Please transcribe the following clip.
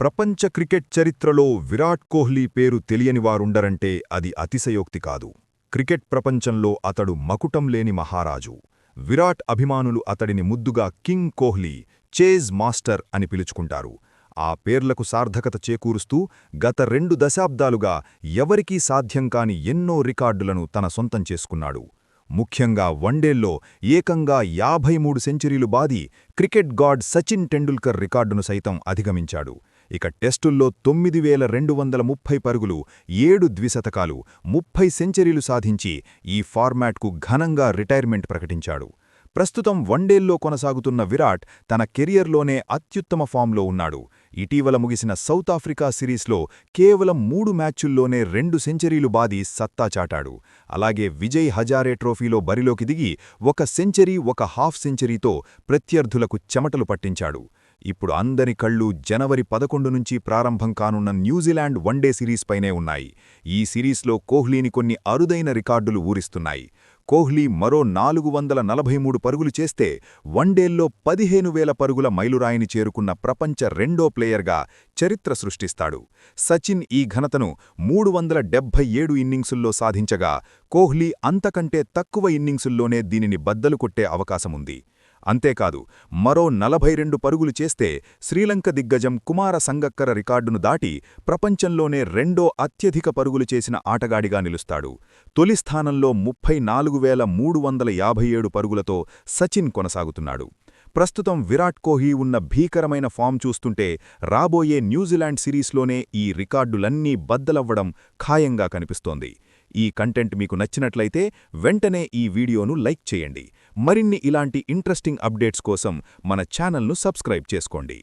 ప్రపంచ క్రికెట్ చరిత్రలో విరాట్ కోహ్లీ పేరు తెలియనివారుండరంటే అది అతిశయోక్తి కాదు. క్రికెట్ ప్రపంచంలో అతడు మకుటం లేని మహారాజు. విరాట్ అభిమానులు అతడిని ముద్దుగా కింగ్ కోహ్లీ, చేజ్ మాస్టర్ అని పిలుచుకుంటారు. ఆ పేర్లకు సార్థకత చేకూరుస్తూ గత 2 దశాబ్దాలుగా ఎవరికీ సాధ్యం కాని ఎన్నో రికార్డులను తన సొంతం చేసుకున్నాడు. ముఖ్యంగా వన్డేల్లో ఏకంగా 53 సెంచరీలు బాది క్రికెట్ గాడ్ సచిన్ టెండూల్కర్ రికార్డును సైతం అధిగమించాడు. ఇక టెస్టుల్లో 9230 పరుగులు, 7 ద్విశతకాలు, 30 సెంచరీలు సాధించి ఈ ఫార్మాట్కు ఘనంగా రిటైర్మెంట్ ప్రకటించాడు. ప్రస్తుతం వన్డేల్లో కొనసాగుతున్న విరాట్ తన కెరియర్లోనే అత్యుత్తమ ఫామ్లో ఉన్నాడు. ఇటీవల ముగిసిన సౌతాఫ్రికా సిరీస్లో కేవలం 3 మ్యాచ్చుల్లోనే 2 సెంచరీలు బాది సత్తా చాటాడు. అలాగే విజయ్ హజారే ట్రోఫీలో బరిలోకి దిగి 1 సెంచరీ, 1 హాఫ్ సెంచరీతో ప్రత్యర్థులకు చెమటలు పట్టించాడు. ఇప్పుడు అందరి కళ్ళు జనవరి 11 నుంచి ప్రారంభం కానున్న న్యూజిలాండ్ వన్డే సిరీస్పైనే ఉన్నాయి. ఈ సిరీస్లో కోహ్లీని కొన్ని అరుదైన రికార్డులు ఊరిస్తున్నాయి. కోహ్లీ మరో 443 పరుగులు చేస్తే వన్డేల్లో 15,000 పరుగుల మైలురాయిని చేరుకున్న ప్రపంచ రెండో ప్లేయర్గా చరిత్ర సృష్టిస్తాడు. సచిన్ ఈ ఘనతను 377 ఇన్నింగ్సుల్లో సాధించగా కోహ్లీ అంతకంటే తక్కువ ఇన్నింగ్సుల్లోనే దీనిని బద్దలు కొట్టే అవకాశముంది. అంతేకాదు, మరో 42 పరుగులు చేస్తే శ్రీలంక దిగ్గజం కుమార సంగక్కర రికార్డును దాటి ప్రపంచంలోనే రెండో అత్యధిక పరుగులు చేసిన ఆటగాడిగా నిలుస్తాడు. తొలి స్థానంలో 34,357 పరుగులతో సచిన్ కొనసాగుతున్నాడు. ప్రస్తుతం విరాట్ కోహ్లీ ఉన్న భీకరమైన ఫామ్ చూస్తుంటే రాబోయే న్యూజిలాండ్ సిరీస్లోనే ఈ రికార్డులన్నీ బద్దలవ్వడం ఖాయంగా కనిపిస్తోంది. ఈ కంటెంట్ మీకు నచ్చినట్లయితే వెంటనే ఈ వీడియోను లైక్ చేయండి. మరిన్ని ఇలాంటి ఇంట్రెస్టింగ్ అప్డేట్స్ కోసం మన ఛానల్ను సబ్స్క్రైబ్ చేసుకోండి.